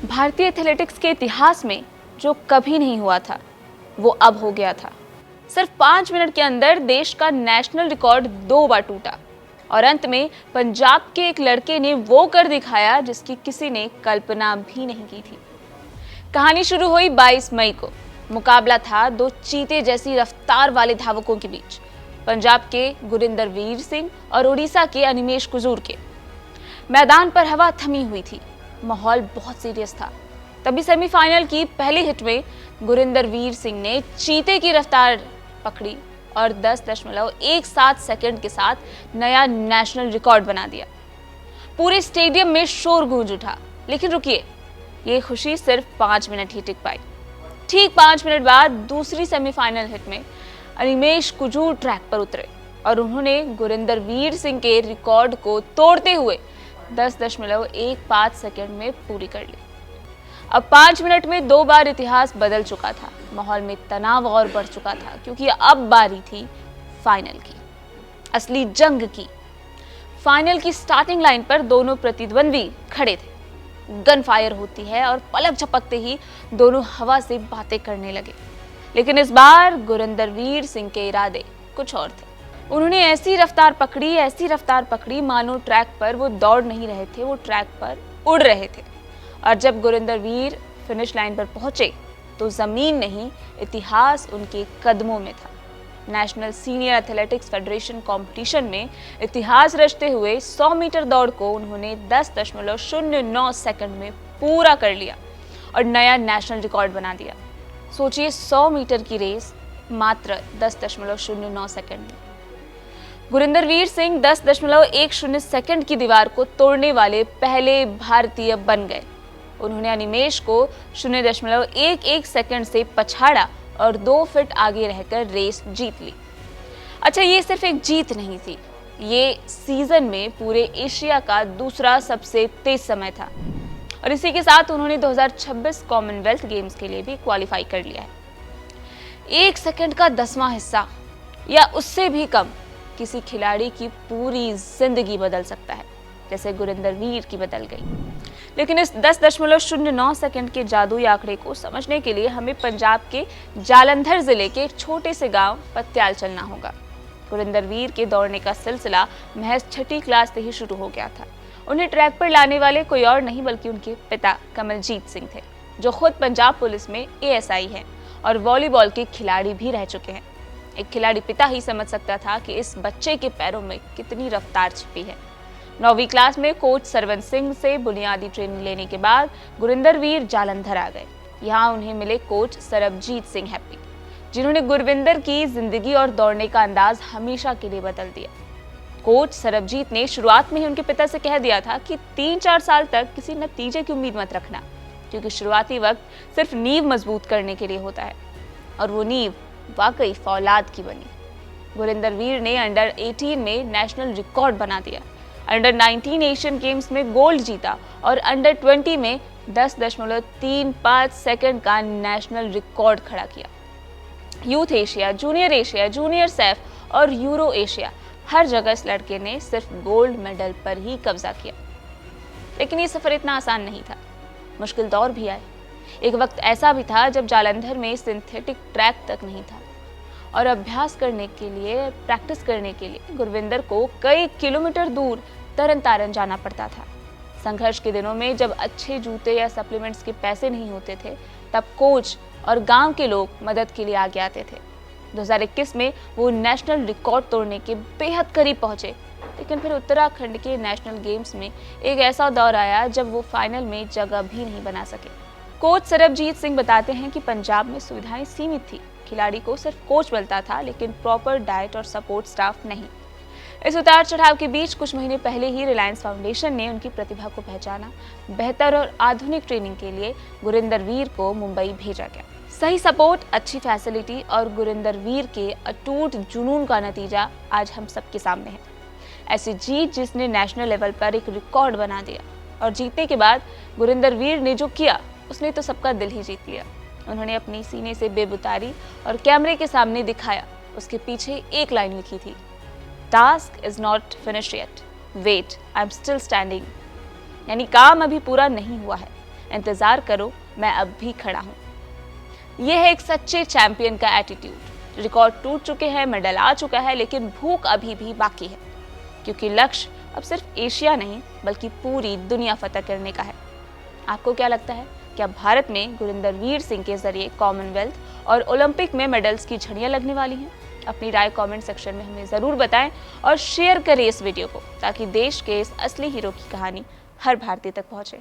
भारतीय एथलेटिक्स के इतिहास में जो कभी नहीं हुआ था वो अब हो गया था। सिर्फ 5 मिनट के अंदर देश का नेशनल रिकॉर्ड 2 बार टूटा और अंत में पंजाब के एक लड़के ने वो कर दिखाया जिसकी किसी ने कल्पना भी नहीं की थी। कहानी शुरू हुई 22 मई को। मुकाबला था दो चीते जैसी रफ्तार वाले धावकों के बीच, पंजाब के गुरिंदर वीर सिंह और उड़ीसा के अनिमेश कुजूर के। मैदान पर हवा थमी हुई थी, माहौल बहुत सीरियस था। तभी सेमीफाइनल की पहली हिट में गुरिंदर वीर सिंह ने चीते की रफ्तार पकड़ी और 10.17 सेकंड के साथ नया नेशनल रिकॉर्ड बना दिया। पूरे स्टेडियम में शोर गूंज उठा। लेकिन रुकिए, ये खुशी सिर्फ 5 मिनट ही टिक पाई। ठीक 5 मिनट बाद दूसरी सेमीफाइनल हिट में अनिमेश कुजूर ट्रैक पर उतरे और उन्होंने गुरिंदर वीर सिंह के रिकॉर्ड को तोड़ते हुए 10.15 सेकंड में पूरी कर ली। अब 5 मिनट में 2 बार इतिहास बदल चुका था। माहौल में तनाव और बढ़ चुका था क्योंकि अब बारी थी फाइनल की, असली जंग की। फाइनल की स्टार्टिंग लाइन पर दोनों प्रतिद्वंदी खड़े थे। गन फायर होती है और पलक झपकते ही दोनों हवा से बातें करने लगे। लेकिन इस बार गुरिंदर वीर सिंह के इरादे कुछ और थे। उन्होंने ऐसी रफ्तार पकड़ी मानो ट्रैक पर वो दौड़ नहीं रहे थे, वो ट्रैक पर उड़ रहे थे। और जब गुरिंदर वीर फिनिश लाइन पर पहुंचे तो जमीन नहीं, इतिहास उनके कदमों में था। National senior athletics federation competition में इतिहास रचते हुए 100 मीटर दौड़ को उन्होंने 10.09 सेकंड में पूरा कर लिया और नया नेशनल रिकॉर्ड बना दिया। सोचिए, 100 मीटर की रेस मात्र 10.09 सेकंड में। गुरिंदर वीर सिंह 10.10 सेकंड की दीवार को तोड़ने वाले पहले भारतीय बन गए। उन्होंने अनिमेश को 0.11 सेकंड से पछाड़ा और 2 फीट आगे रहकर रेस जीत ली। अच्छा, ये सिर्फ एक जीत नहीं थी, ये सीजन में पूरे एशिया का दूसरा सबसे तेज समय था। और इसी के साथ उन्होंने 2026 कॉमनवेल्थ गेम्स के लिए भी क्वालिफाई कर लिया है। 1 सेकंड का 10वां हिस्सा या उससे भी कम किसी खिलाड़ी की पूरी जिंदगी बदल सकता है, जैसे गुरिंदर वीर की बदल गई। लेकिन इस 10.09 सेकंड के जादुई आंकड़े को समझने के लिए हमें पंजाब के जालंधर जिले के एक छोटे से गांव पत्याल चलना होगा। गुरिंदर वीर के दौड़ने का सिलसिला महज 6ठी क्लास से ही शुरू हो गया था। उन्हें ट्रैक पर लाने वाले कोई और नहीं बल्कि उनके पिता कमलजीत सिंह थे, जो खुद पंजाब पुलिस में ASI हैं और वॉलीबॉल के खिलाड़ी भी रह चुके हैं। एक खिलाड़ी पिता ही समझ सकता था कि इस बच्चे के पैरों में कितनी रफ्तार छिपी है। 9वीं क्लास में कोच सरवन सिंह से बुनियादी ट्रेनिंग लेने के बाद गुरिंदर वीर जालंधर आ गए। यहाँ उन्हें मिले कोच सरबजीत सिंह हैप्पी, जिन्होंने गुरविंदर की जिंदगी और दौड़ने का अंदाज हमेशा के लिए बदल दिया। कोच सरबजीत ने शुरुआत में ही उनके पिता से कह दिया था कि 3-4 साल तक किसी नतीजे की उम्मीद मत रखना, क्योंकि शुरुआती वक्त सिर्फ नींव मजबूत करने के लिए होता है। और वो नींव वाकई फौलाद की बनी। गुरिंदर वीर ने अंडर 18 में नेशनल रिकॉर्ड बना दिया, अंडर 19 एशियन गेम्स में गोल्ड जीता और अंडर 20 में 10.35 सेकंड का नेशनल रिकॉर्ड खड़ा किया। यूथ एशिया, जूनियर सैफ और यूरो एशिया, हर जगह इस लड़के ने सिर्फ गोल्ड मेडल पर ही कब्जा किया। लेकिन ये सफर इतना आसान नहीं था, मुश्किल दौर भी आए। एक वक्त ऐसा भी था जब जालंधर में सिंथेटिक ट्रैक तक नहीं था और अभ्यास करने के लिए, प्रैक्टिस करने के लिए गुरविंदर को कई किलोमीटर दूर तरन तारन जाना पड़ता था। संघर्ष के दिनों में जब अच्छे जूते या सप्लीमेंट्स के पैसे नहीं होते थे, तब कोच और गांव के लोग मदद के लिए आगे आते थे। 2021 में वो नेशनल रिकॉर्ड तोड़ने के बेहद करीब पहुंचे। लेकिन फिर उत्तराखंड के नेशनल गेम्स में एक ऐसा दौर आया जब वो फाइनल में जगह भी नहीं बना सके। कोच सरबजीत सिंह बताते हैं कि पंजाब में सुविधाएं सीमित थी। खिलाड़ी को सिर्फ कोच मिलता था, लेकिन प्रॉपर डाइट और सपोर्ट स्टाफ नहीं। इस उतार चढ़ाव के बीच कुछ महीने पहले ही रिलायंस फाउंडेशन ने उनकी प्रतिभा को पहचाना। बेहतर और आधुनिक ट्रेनिंग के लिए गुरिंदर वीर को मुंबई भेजा गया। सही सपोर्ट, अच्छी फैसिलिटी और गुरिंदर वीर के अटूट जुनून का नतीजा आज हम सबके सामने है। ऐसी जीत जिसने नेशनल लेवल पर एक रिकॉर्ड बना दिया। और जीतने के बाद गुरिंदर वीर ने जो किया, उसने तो सबका दिल ही जीत लिया। उन्होंने अपनी सीने से बेब उतारी और कैमरे के सामने दिखाया। उसके पीछे एक लाइन लिखी थी, task is not finished yet, wait, I am still standing. यानी काम अभी पूरा नहीं हुआ है, इंतजार करो, मैं अब भी खड़ा हूँ। यह है एक सच्चे चैंपियन का एटीट्यूड। रिकॉर्ड टूट चुके हैं, मेडल आ चुका है, लेकिन भूख अभी भी बाकी है, क्योंकि लक्ष्य अब सिर्फ एशिया नहीं बल्कि पूरी दुनिया फतह करने का है। आपको क्या लगता है, क्या भारत में गुरिंदर वीर सिंह के जरिए कॉमनवेल्थ और ओलंपिक में मेडल्स की झड़ियां लगने वाली हैं? अपनी राय कमेंट सेक्शन में हमें जरूर बताएं और शेयर करें इस वीडियो को, ताकि देश के इस असली हीरो की कहानी हर भारतीय तक पहुंचे।